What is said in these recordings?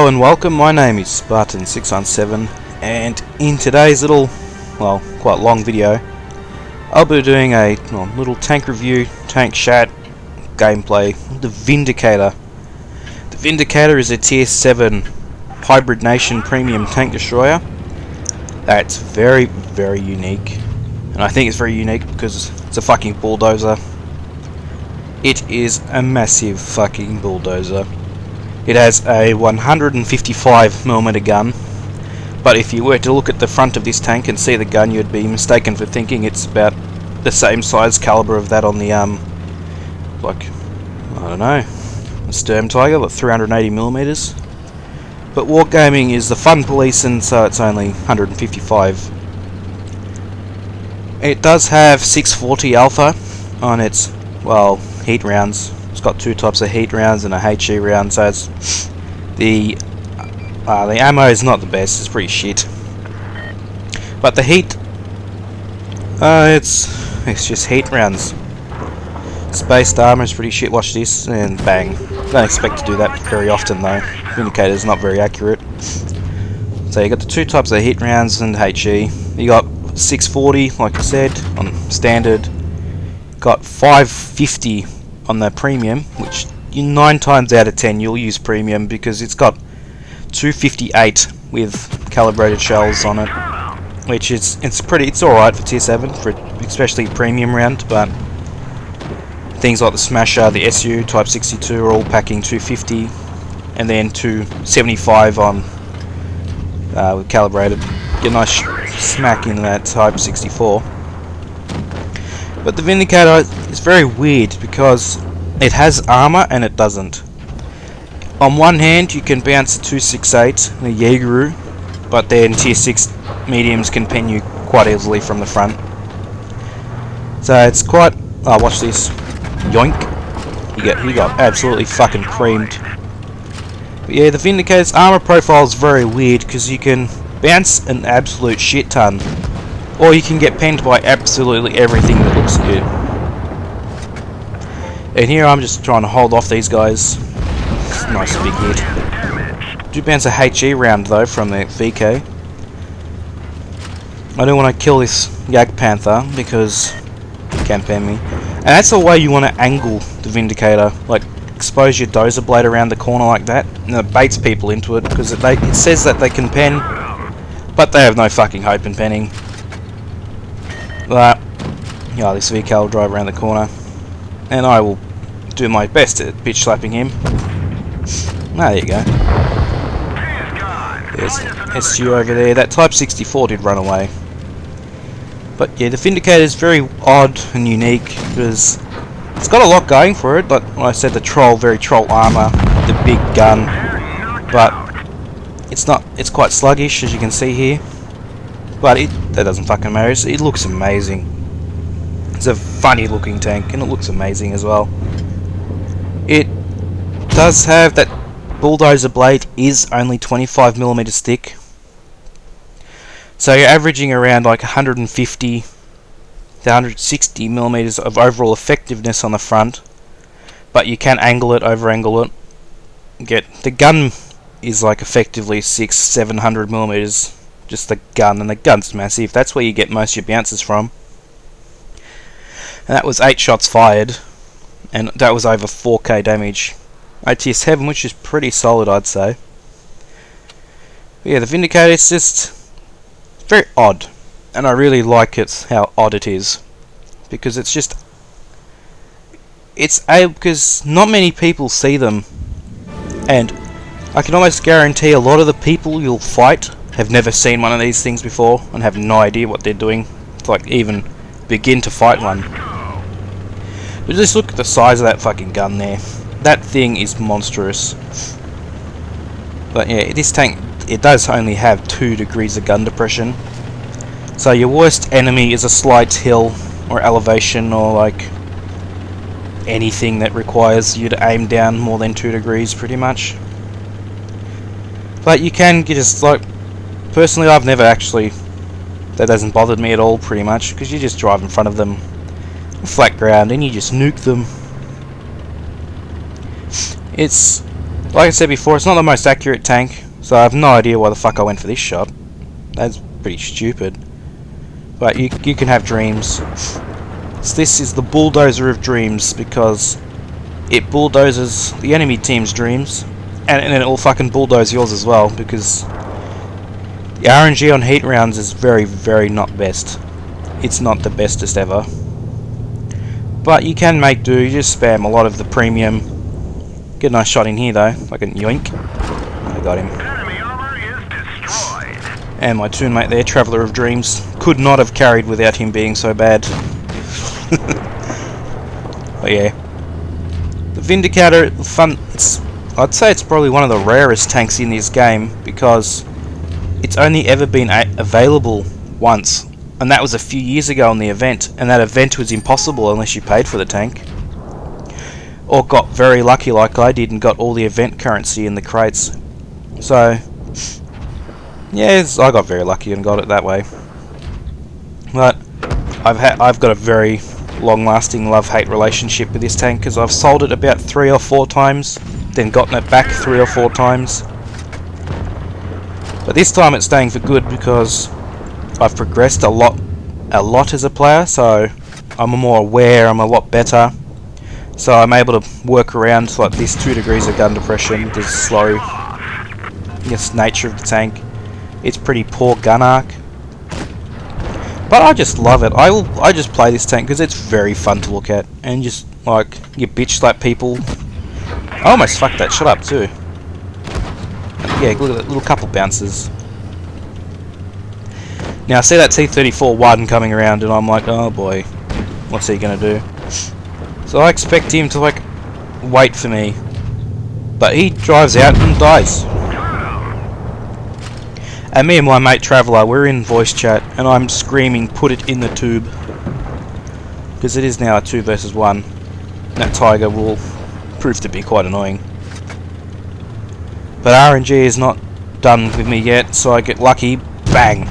and welcome, my name is Spartan617 and in today's little, well, quite long video, I'll be doing a little tank review, tank chat, gameplay, the Vindicator. The Vindicator is a tier 7 hybrid nation premium tank destroyer that's very, very unique. And I think it's very unique because it's a fucking bulldozer. It is a massive fucking bulldozer. It has a 155mm gun, but if you were to look at the front of this tank and see the gun, you'd be mistaken for thinking it's about the same size caliber of that on the like, I don't know, a Sturm Tiger, like 380mm. But Wargaming is the fun police, and so it's only 155. It does have 640 alpha on its, well, heat rounds. It's got two types of heat rounds and a HE round, so it's the ammo is not the best, it's pretty shit. But the heat, it's just heat rounds. Spaced armor is pretty shit. Watch this, and bang. Don't expect to do that very often though. Vindicator is not very accurate. So you got the two types of heat rounds and HE. You got 640, like I said, on standard. Got 550 on the premium, which 9 times out of 10 you'll use premium because it's got 258 with calibrated shells on it, which is it's alright for tier 7, for especially premium round. But things like the Smasher, the SU Type 62 are all packing 250, and then 275 on with calibrated. Get a nice smack in that Type 64. But the Vindicator is very weird because it has armor and it doesn't. On one hand, you can bounce a 268, the Jaegeru, but then tier 6 mediums can pen you quite easily from the front. So it's quite. Oh, watch this. Yoink. He got absolutely fucking creamed. But yeah, the Vindicator's armor profile is very weird because you can bounce an absolute shit ton, or you can get penned by absolutely everything that looks good. And here I'm just trying to hold off these guys. Nice big hit. Do bounce a HE round though from the VK. I don't want to kill this Yag Panther because he can pen me. And that's the way you want to angle the Vindicator. Like, expose your dozer blade around the corner like that, and it baits people into it because it says that they can pen, but they have no fucking hope in penning. But yeah, this VK will drive around the corner, and I will do my best at bitch slapping him. Ah, there you go. There's SU over there. That Type 64 did run away. But yeah, the Vindicator is very odd and unique because it's got a lot going for it. Like I said, the very troll armor, the big gun, but it's quite sluggish, as you can see here. But that doesn't fucking matter. It looks amazing. It's a funny looking tank, and it looks amazing as well. It does have that bulldozer blade is only 25mm thick, so you're averaging around like 150 to 160mm of overall effectiveness on the front, but you can angle it, over angle it. The gun is like effectively 600-700mm, just the gun, and the gun's massive. That's where you get most of your bounces from. And that was 8 shots fired, and that was over 4k damage. tier 7, which is pretty solid, I'd say. But yeah, the Vindicator is just very odd, and I really like how odd it is, because because not many people see them, and I can almost guarantee a lot of the people you'll fight have never seen one of these things before and have no idea what they're doing to like even begin to fight one. But just look at the size of that fucking gun there. That thing is monstrous. But yeah, this tank, it does only have 2 degrees of gun depression. So your worst enemy is a slight hill or elevation, or like anything that requires you to aim down more than 2 degrees pretty much. But you can just like, personally I've never actually, that doesn't bother me at all pretty much, because you just drive in front of them flat ground and you just nuke them. It's Like I said before, it's not the most accurate tank, so I have no idea why the fuck I went for this shot. That's pretty stupid. But you can have dreams. So this is the BullDozer of dreams, because it bulldozes the enemy team's dreams, and then it will fucking bulldoze yours as well, because the RNG on heat rounds is very, very not best. It's not the bestest ever. But you can make do, you just spam a lot of the premium. Get a nice shot in here though, like a yoink. I got him. Enemy armor is destroyed. And my toonmate there, Traveller of Dreams, could not have carried without him being so bad. But yeah. The Vindicator, I'd say it's probably one of the rarest tanks in this game, because it's only ever been available once, and that was a few years ago on the event, and that event was impossible unless you paid for the tank. Or got very lucky like I did and got all the event currency in the crates. So, yeah, I got very lucky and got it that way. But I've got a very long-lasting love-hate relationship with this tank, because I've sold it about 3 or 4 times, then gotten it back 3 or 4 times. But this time it's staying for good, because I've progressed a lot as a player, so I'm more aware, I'm a lot better. So I'm able to work around like this 2 degrees of gun depression, the slow nature of the tank. It's pretty poor gun arc. But I just love it. I just play this tank because it's very fun to look at, and just like you bitch slap people. I almost fucked that shot up too. Yeah, look at that little couple bounces. Now I see that T-34 Warden coming around, and I'm like, oh boy, what's he gonna do? So I expect him to like wait for me, but he drives out and dies. And me and my mate Traveller, we're in voice chat, and I'm screaming, put it in the tube, because it is now a 2 versus 1. That Tiger will prove to be quite annoying. But RNG is not done with me yet, so I get lucky. Bang!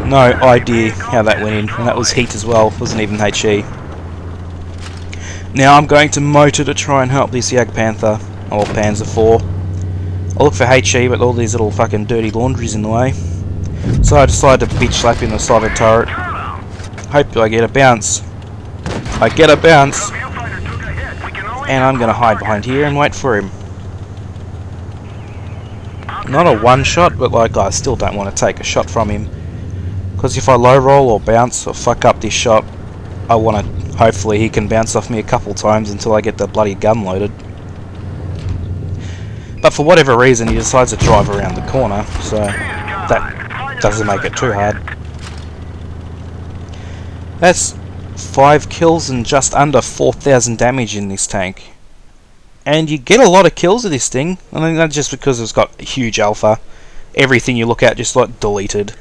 No idea how that went in, and that was heat as well, wasn't even HE. Now I'm going to motor to try and help this Jagdpanther, or Panzer IV. I look for HE, but all these little fucking dirty laundries in the way. So I decide to bitch slap in the side of the turret. Hope I get a bounce. I get a bounce! And I'm going to hide behind here and wait for him. Not a one shot, but like I still don't want to take a shot from him. Because if I low roll or bounce or fuck up this shot, I want to, hopefully he can bounce off me a couple times until I get the bloody gun loaded. But for whatever reason he decides to drive around the corner, so that doesn't make it too hard. That's 5 kills and just under 4,000 damage in this tank. And you get a lot of kills with this thing. I think that's just because it's got huge alpha. Everything you look at just like deleted.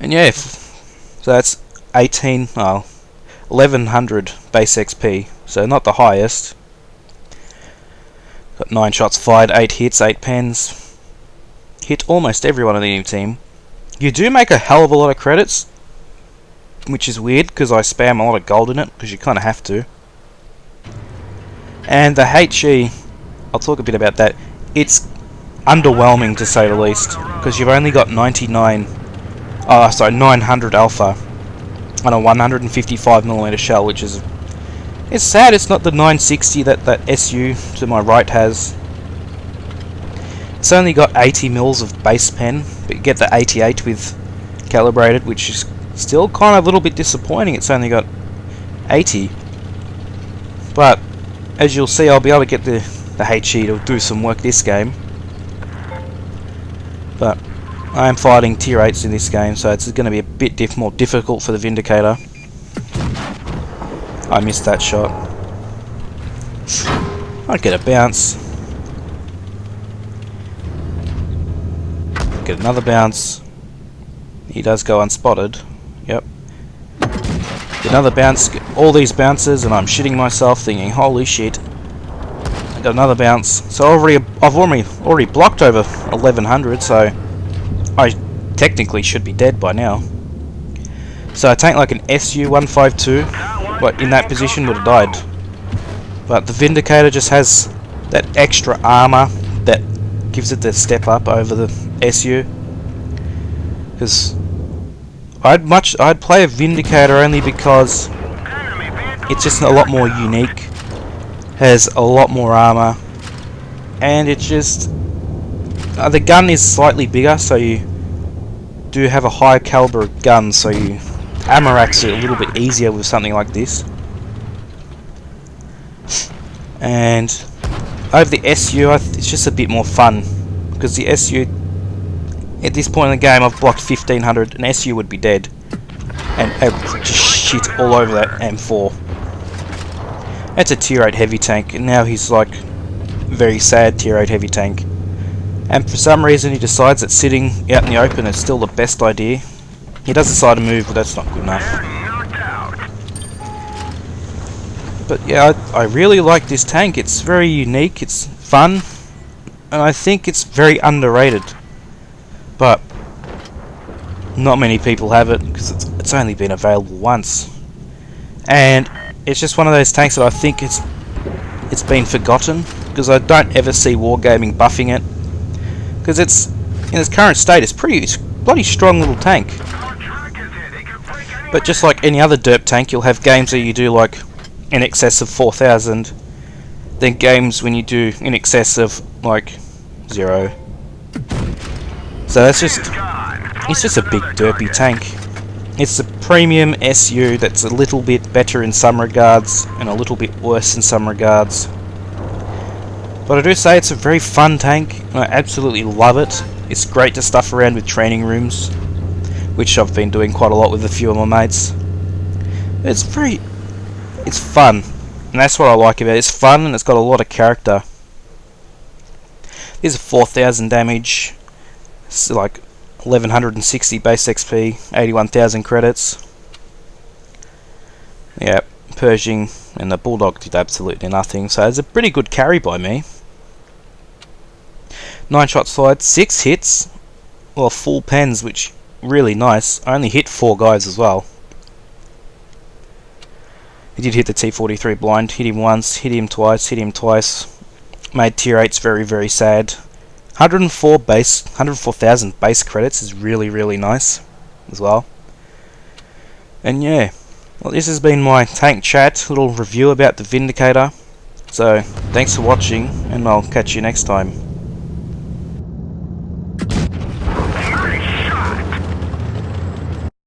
And yeah, so that's 1100 base XP, so not the highest. Got 9 shots fired, 8 hits, 8 pens. Hit almost everyone on the enemy team. You do make a hell of a lot of credits, which is weird because I spam a lot of gold in it, because you kind of have to. And the HE, I'll talk a bit about that. It's underwhelming to say the least, because you've only got 900 alpha on a 155mm shell, which is... It's sad it's not the 960 that SU to my right has. It's only got 80 mils of base pen, but you get the 88 with calibrated, which is still kind of a little bit disappointing. It's only got 80. But, as you'll see, I'll be able to get the HE to do some work this game. But, I am fighting tier 8s in this game, so it's going to be a bit more difficult for the Vindicator. I missed that shot. I'd get a bounce. Get another bounce. He does go unspotted. Yep. Get another bounce. Get all these bounces, and I'm shitting myself, thinking, "Holy shit!" I got another bounce. So I've already blocked over 1100. So I technically should be dead by now. So a tank like an SU-152, in that position would have died. But the Vindicator just has that extra armor that gives it the step up over the SU. Because I'd play a Vindicator only because it's just a lot more unique, has a lot more armor, and it just the gun is slightly bigger, so you do have a higher caliber gun, so you ammo racks are a little bit easier with something like this. And over the SU, it's just a bit more fun, because the SU, at this point in the game, I've blocked 1500, an SU would be dead, and it would just shit all over that M4. That's a tier 8 heavy tank, and now he's like very sad tier 8 heavy tank. And for some reason he decides that sitting out in the open is still the best idea. He does decide to move, but that's not good enough. But yeah, I really like this tank. It's very unique, it's fun, and I think it's very underrated. But not many people have it, because it's only been available once. And it's just one of those tanks that I think it's been forgotten, because I don't ever see Wargaming buffing it. Because it's, in its current state, it's a bloody strong little tank. But just like any other derp tank, you'll have games where you do like in excess of 4,000, then games when you do in excess of like 0. So that's it's just a big derpy tank. It's a premium SU that's a little bit better in some regards and a little bit worse in some regards. But I do say it's a very fun tank, and I absolutely love it. It's great to stuff around with training rooms, which I've been doing quite a lot with a few of my mates. It's fun, and that's what I like about it. It's fun and it's got a lot of character. There's a 4,000 damage, it's like 1160 base XP, 81,000 credits. Yeah, Pershing and the Bulldog did absolutely nothing, so it's a pretty good carry by me. 9 shot slide, 6 hits, well, full pens, which really nice. I only hit 4 guys as well. He did hit the T-43 blind, hit him once, hit him twice. Made tier 8s very, very sad. 104,000 base credits is really, really nice as well. And yeah, well, this has been my tank chat, little review about the Vindicator. So, thanks for watching, and I'll catch you next time.